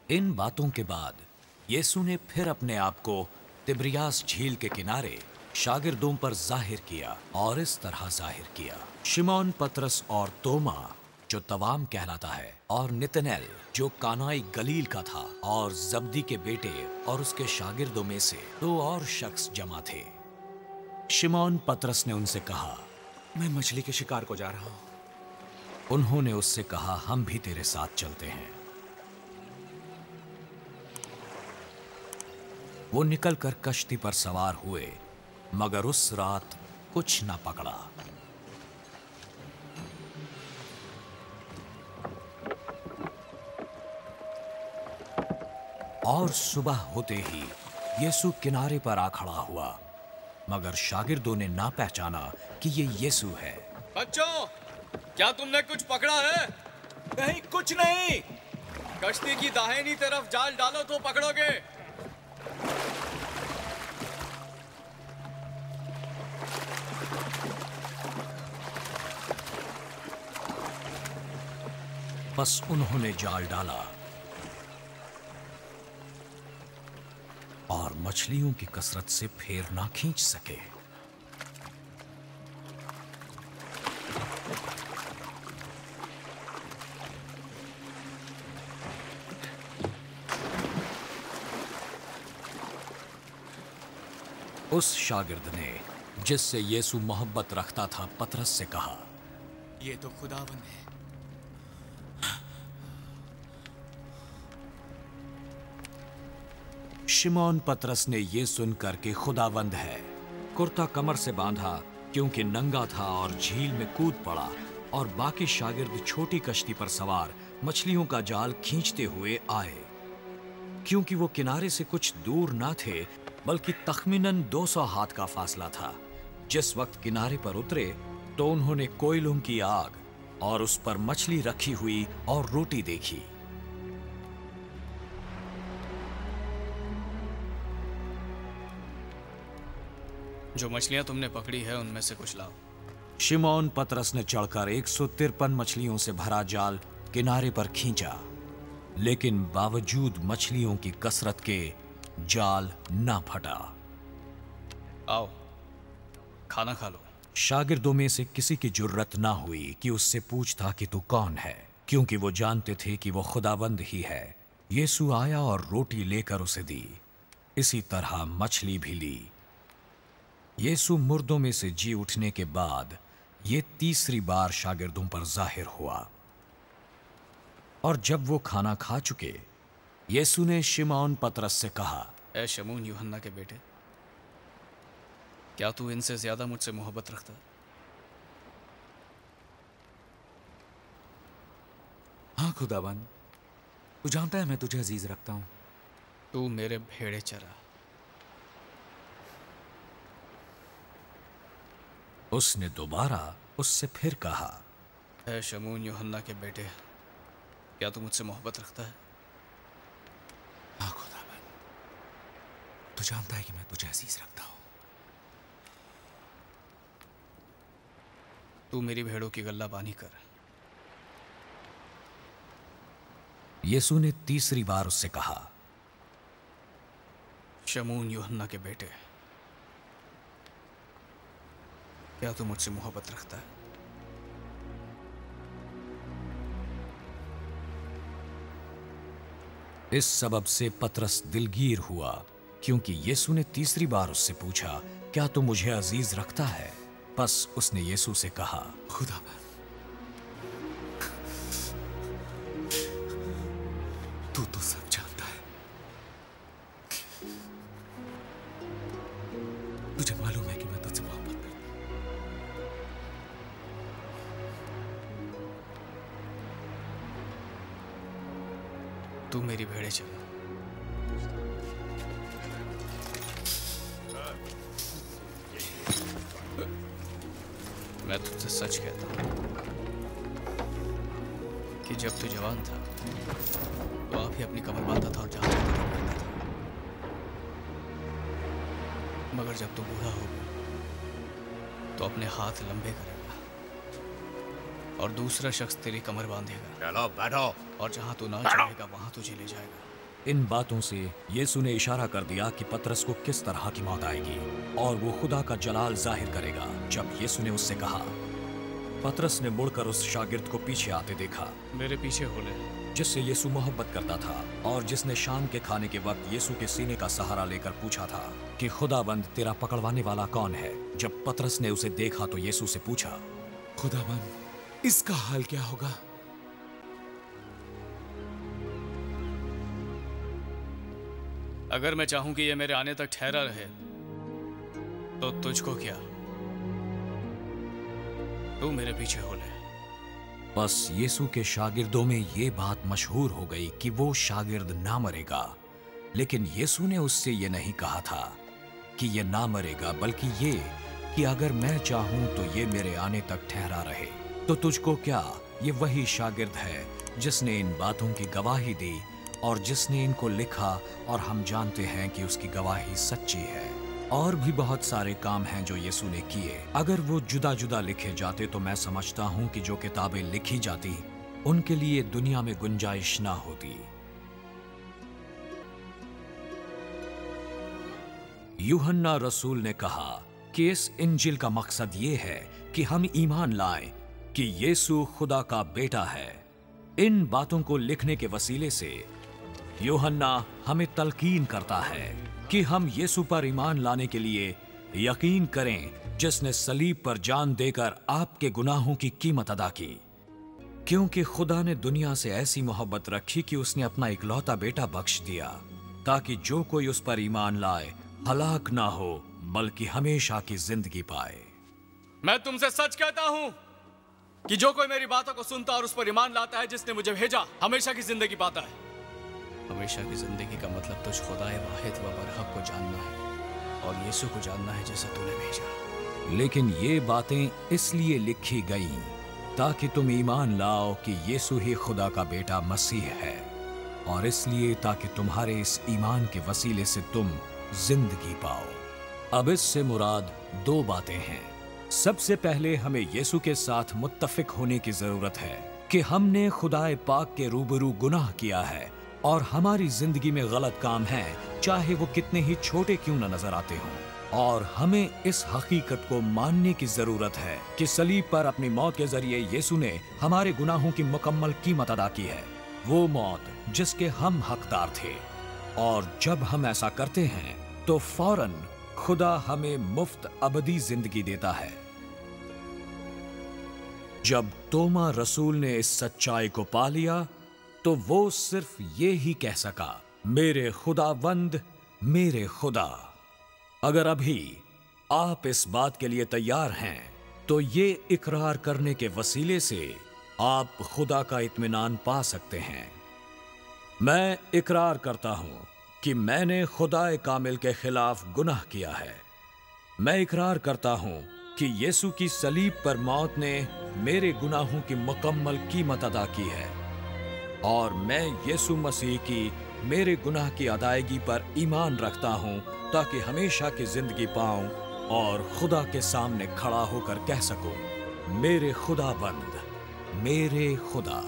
इन बातों के बाद यीशु ने फिर अपने आप को तिब्रियास झील के किनारे शागिर्दों पर जाहिर किया और इस तरह जाहिर किया। शिमोन पतरस और तोमा जो तवाम कहलाता है, और नितनेल जो कानाई गलील का था, और जब्दी के बेटे और उसके शागिर्दों में से 2 और शख्स जमा थे। शिमोन पतरस ने उनसे कहा, मैं मछली के शिकार को जा रहा हूं। उन्होंने उससे कहा, हम भी तेरे साथ चलते हैं। वो निकलकर कश्ती पर सवार हुए, मगर उस रात कुछ न पकड़ा। और सुबह होते ही यीशु किनारे पर आ खड़ा हुआ, मगर शागिर्दों ने ना पहचाना कि ये यीशु है। बच्चों, क्या तुमने कुछ पकड़ा है? नहीं, कुछ नहीं। कश्ती की दाहिनी तरफ जाल डालो तो पकड़ोगे। बस उन्होंने जाल डाला और मछलियों की कसरत से फेर ना खींच सके। उस शागिर्द ने जिससे यीशु मोहब्बत रखता था पतरस से कहा, ये तो खुदावन है। शिमोन पतरस ने यह सुनकर कि खुदावंद है, कुर्ता कमर से बांधा क्योंकि नंगा था और झील में कूद पड़ा, और बाकी शागिर्द छोटी कश्ती पर सवार मछलियों का जाल खींचते हुए आए। क्योंकि वो किनारे से कुछ दूर ना थे, बल्कि तखमीनन 200 हाथ का फासला था। जिस वक्त किनारे पर उतरे तो उन्होंने कोयलों की आग और उस पर मछली रखी हुई और रोटी देखी। जो मछलियां तुमने पकड़ी है उनमें से कुछ लाओ। शिमोन पतरस ने चढ़कर 153 मछलियों से भरा जाल किनारे पर खींचा, लेकिन बावजूद मछलियों की कसरत के जाल ना फटा। आओ, खाना खा लो। शागिर्दों में से किसी की जुर्रत ना हुई कि उससे पूछता कि तू कौन है, क्योंकि वो जानते थे कि वो खुदावंद ही है। यीशु आया और रोटी लेकर उसे दी, इसी तरह मछली भी ली। यीशु मुर्दों में से जी उठने के बाद ये तीसरी बार शागिर्दों पर जाहिर हुआ। और जब वो खाना खा चुके, यीशु ने शिमोन पतरस से कहा, ऐ शमून यूहन्ना के बेटे, क्या तू इनसे ज्यादा मुझसे मोहब्बत रखता? हाँ खुदावन, तू जानता है मैं तुझे अजीज रखता हूं। तू मेरे भेड़े चरा। उसने दोबारा उससे फिर कहा, ऐ शमून यूहन्ना के बेटे, क्या तू मुझसे मोहब्बत रखता है? हाँ खुदावन, तू जानता है कि मैं तुझे अजीज रखता हूं। तू मेरी भेड़ों की गल्लाबानी कर। यीशु ने तीसरी बार उससे कहा, शमून यूहन्ना के बेटे, क्या तू मुझसे मोहब्बत रखता है? इस सबब से पतरस दिलगीर हुआ, क्योंकि यीशु ने तीसरी बार उससे पूछा, क्या तू मुझे अजीज रखता है? बस उसने यीशु से कहा, खुदावन, तू तो सब जानता है। तुझे मालूम है कि मैं तुझसे मोहब्बत करता हूं। तू मेरी भेड़े चरा। मैं तुझसे सच कहता हूं कि जब तू जवान था तो आप ही अपनी कमर बांधता था और जहां जाता था करता था, मगर जब तू बूढ़ा होगा तो अपने हाथ लंबे करेगा और दूसरा शख्स तेरी कमर बांधेगा। चलो बैठो। और जहां तू ना चाहेगा वहां तुझे ले जाएगा। इन बातों से यीशु ने इशारा कर दिया कि पतरस को किस तरह की मौत आएगी और वो खुदा का जलाल जाहिर करेगा। जब यीशु ने उससे कहा, पतरस ने मुड़कर उस शागिर्द को पीछे आते देखा मेरे पीछे हो ले, जिससे यीशु मोहब्बत करता था और जिसने शाम के खाने के वक्त यीशु के सीने का सहारा लेकर पूछा था कि खुदाबंद तेरा पकड़वाने वाला कौन है। जब पतरस ने उसे देखा तो यीशु से पूछा, खुदाबंद इसका हाल क्या होगा? अगर मैं चाहूं कि ये मेरे आने तक ठहरा रहे तो तुझको क्या, तू मेरे पीछे हो ले। बस यीशु के शागिर्दों में ये बात मशहूर हो गई कि वो शागिर्द ना मरेगा, लेकिन यीशु ने उससे ये नहीं कहा था कि ये ना मरेगा, बल्कि ये कि अगर मैं चाहूं तो ये मेरे आने तक ठहरा रहे। तो तुझको क्या, ये वही शागिर्द है जिसने इन बातों की गवाही दी और जिसने इनको लिखा, और हम जानते हैं कि उसकी गवाही सच्ची है। और भी बहुत सारे काम हैं जो यीशु ने किए। अगर वो जुदा जुदा लिखे जाते तो मैं समझता हूं कि जो किताबें लिखी जाती उनके लिए दुनिया में गुंजाइश ना होती। यूहन्ना रसूल ने कहा कि इस इंजिल का मकसद ये है कि हम ईमान लाएं कि यीशु खुदा का बेटा है। इन बातों को लिखने के वसीले से यूहन्ना हमें तलकीन करता है कि हम यीशु पर ईमान लाने के लिए यकीन करें, जिसने सलीब पर जान देकर आपके गुनाहों की कीमत अदा की। क्योंकि खुदा ने दुनिया से ऐसी मोहब्बत रखी कि उसने अपना इकलौता बेटा बख्श दिया, ताकि जो कोई उस पर ईमान लाए हलाक ना हो, बल्कि हमेशा की जिंदगी पाए। मैं तुमसे सच कहता हूं कि जो कोई मेरी बातों को सुनता और उस पर ईमान लाता है जिसने मुझे भेजा, हमेशा की जिंदगी पाता है। हमेशा की जिंदगी का मतलब तुझ खुदाए वाहिद व बरहक को जानना है और यीशु को जानना है जिसे तूने भेजा। लेकिन ये बातें इसलिए लिखी गईं ताकि तुम ईमान लाओ कि यीशु ही खुदा का बेटा मसीह है, और इसलिए ताकि तुम्हारे इस ईमान के वसीले से तुम जिंदगी पाओ। अब इससे मुराद दो बातें हैं। सबसे पहले हमें यीशु के साथ मुत्तफिक होने की जरूरत है कि हमने खुदाए पाक के रूबरू गुनाह किया है और हमारी जिंदगी में गलत काम हैं, चाहे वो कितने ही छोटे क्यों न नजर आते हों। और हमें इस हकीकत को मानने की जरूरत है कि सलीब पर अपनी मौत के जरिए यीशु ने हमारे गुनाहों की मुकम्मल कीमत अदा की है, वो मौत जिसके हम हकदार थे। और जब हम ऐसा करते हैं तो फौरन खुदा हमें मुफ्त अबदी जिंदगी देता है। जब तोमा रसूल ने इस सच्चाई को पा लिया तो वो सिर्फ ये ही कह सका, मेरे खुदावंद, मेरे खुदा। अगर अभी आप इस बात के लिए तैयार हैं तो ये इकरार करने के वसीले से आप खुदा का इत्मीनान पा सकते हैं। मैं इकरार करता हूं कि मैंने खुदाए कामिल के खिलाफ गुनाह किया है। मैं इकरार करता हूं कि यीशु की सलीब पर मौत ने मेरे गुनाहों की मुकम्मल कीमत अदा की है, और मैं यीशु मसीह की मेरे गुनाह की अदायगी पर ईमान रखता हूं ताकि हमेशा की जिंदगी पाऊं और खुदा के सामने खड़ा होकर कह सकूं, मेरे खुदाबंद, मेरे खुदा।